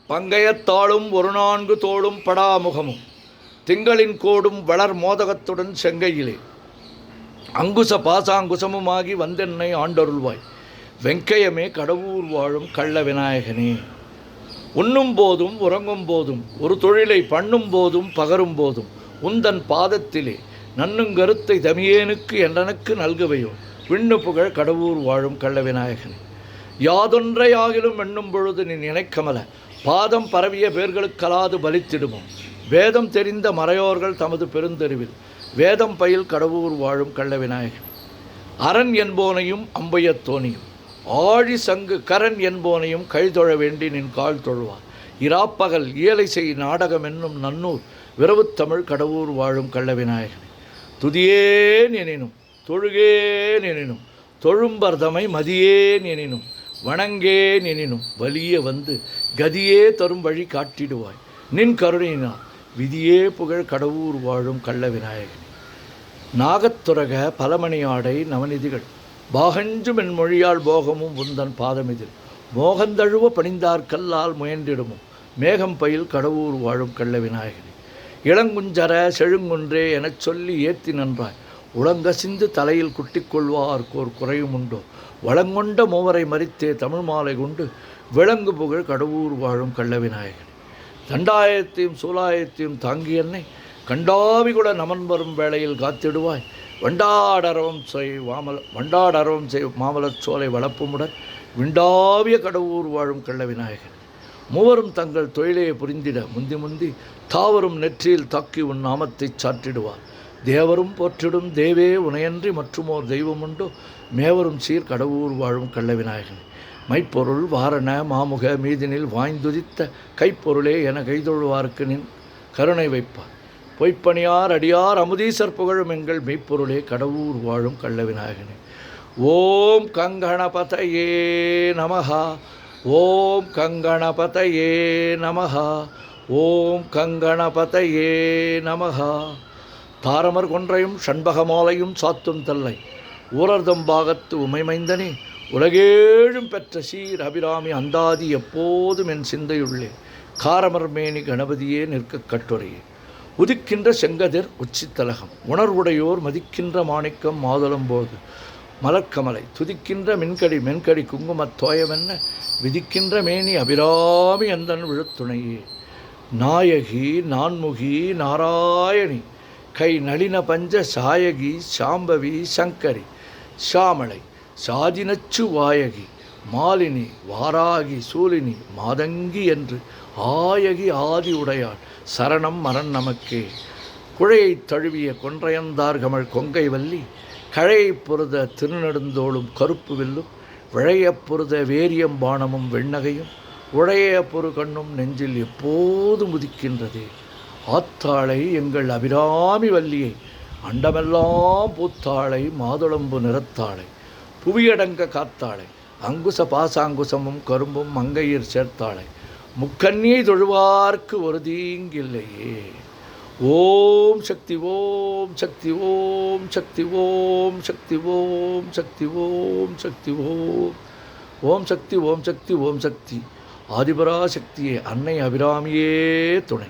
பங்கயத்தாளும் ஒரு நான்கு தோளும் படாமுகமும் திங்களின் கோடும் வளர் மோதகத்துடன் செங்கையிலே அங்குச பாசாங்குசமுமாகி வந்தென்னை ஆண்டருள்வாய் வெங்கையமே கடவுர் வாழும் கள்ள விநாயகனே. உண்ணும் போதும் உறங்கும் போதும் ஒரு தொழிலை பண்ணும் போதும் பகரும் போதும் உந்தன் பாதத்திலே நன்னுங்கருத்தை தமியேனுக்கு என்றனுக்கு நல்குவையோ விண்ணு புகழ் கடவுர் வாழும் கள்ள விநாயகனே. யாதொன்றையாகிலும் எண்ணும் பொழுது நீ நினைக்கமல பாதம் பரவிய பேர்களுக்கலாது பலித்திடுமோ வேதம் தெரிந்த மறையோர்கள் தமது பெருந்தெருவில் வேதம் பயில் கடவுர் வாழும் கள்ள விநாயகன். அரண் என்போனையும் அம்பையத் தோணியும் ஆழி சங்கு கரண் என்போனையும் கைதொழ வேண்டி நின் கால் தொழுவார் இராப்பகல் இயலை செய் நாடகம் என்னும் நன்னூர் விரவுத்தமிழ் கடவுர் வாழும் கள்ள விநாயகன். துதியேன் எனினும் தொழுகேன் எனினும் தொழும்பர்தமை மதியேன் எனினும் வணங்கேன் எனினும் வலிய வந்து கதியே தரும் வழி காட்டிடுவாய் நின் கருணையினால் விதியே புகழ் கடவுர் வாழும் கள்ள விநாயகன். நாகத்துரக பலமணி ஆடை நவநிதிகள் பாகஞ்சும் என் மொழியால் போகமும் உந்தன் பாதமிதில் மோகந்தழுவ பணிந்தார்கல்லால் முயன்றிடுமோ மேகம் பயில் கடவுர் வாழும் கள்ள விநாயகனே. இளங்குஞ்சர செழுங்குன்றே எனச் சொல்லி ஏத்தி நன்றாய் உளங்கசிந்து தலையில் குட்டிக்கொள்வார்க்கோர் குறையும் உண்டோ வளங்கொண்ட மூவரை மறித்தே தமிழ் மாலை கொண்டு விளங்கு புகழ் கடவுர் வாழும் கள்ள விநாயகன். தண்டாயத்தையும் சூலாயத்தையும் தாங்கி என்னை கண்டாவிகுட நமன் வரும் வேளையில் காத்திடுவாய் வண்டாடரவம் செய் மாமலச் சோலை வளப்புமுடன் விண்டாவிய கடவுர் வாழும் கள்ள விநாயகன். மூவரும் தங்கள் தொழிலையை புரிந்திட முந்தி தாவரும் நெற்றியில் தாக்கி உன் நாமத்தைச் சாற்றிடுவார் தேவரும் போற்றிடும் தேவே உனையன்றி மற்றுமோர் தெய்வம் உண்டோ மேவரும் சீர் கடவுர் வாழும் கள்ள விநாயகன். மைப்பொருள் வாரண மாமுக மீதினில் வாய்ந்துதித்த கைப்பொருளே என கைதொழுவார்க்கு நின் கருணை வைப்பார் பொய்ப்பணியார் அடியார் அமுதீசர் புகழும் எங்கள் மெய்ப்பொருளே கடவுர் வாழும் கள்ள விநாயகனே. ஓம் கங்கணபதயே நமஹா ஓம் கங்கணபதயே நமஹா ஓம் கங்கணபதயே நமஹா. தாரமர் கொன்றையும் ஷண்பகமாலையும் சாத்தும் தல்லை ஊரர்தம் பாகத்து உமைமைந்தனே உலகேழும் பெற்ற சீர் அபிராமி அந்தாதி எப்போதும் என் சிந்தையுள்ளே காரமர் மேனி கணபதியே நிற்க கட்டுரையே. உதிக்கின்ற செங்கதிர் உச்சித்தலகம் உணர்வுடையோர் மதிக்கின்ற மாணிக்கம் மாதுளம்போது மலர்க்கமலை துதிக்கின்ற மென்கடி குங்குமத் தோயமென்ன விதிக்கின்ற மேனி அபிராமி அந்தன் விழுத்துணையே. நாயகி நான்முகி நாராயணி கை நளின பஞ்ச சாயகி சாம்பவி சங்கரி சாமளை சாதினச்சு வாயகி மாலினி வாராகி சூலினி மாதங்கி என்று ஆயகி ஆதி உடையாள் சரணம் மரண் நமக்கே. குழையை தழுவிய கொன்றையந்தார்கமள் கொங்கை வள்ளி கழையை பொருத திருநெடுந்தோளும் கருப்பு வில்லும் விழைய பொருத வேரியம்பானமும் வெண்ணகையும் உழைய பொறு கண்ணும் நெஞ்சில் எப்போது முதிக்கின்றதே. ஆத்தாளை எங்கள் அபிராமி வள்ளியை அண்டமெல்லாம் பூத்தாளை மாதுளம்பு நிறத்தாளை புவியடங்க காத்தாளை அங்குச பாசாங்குசமும் கரும்பும் மங்கையர் சேர்த்தாளை முக்கண்ணியை தொழுவார்க்கு ஒரு தீங்கில்லையே. ஓம் சக்தி ஓம் சக்தி ஓம் சக்தி ஓம் சக்தி ஓம் சக்தி ஓம் சக்தி ஓம் ஓம் சக்தி ஓம் சக்தி ஓம் சக்தி ஆதிபராசக்தியே அன்னை அபிராமியே துணை.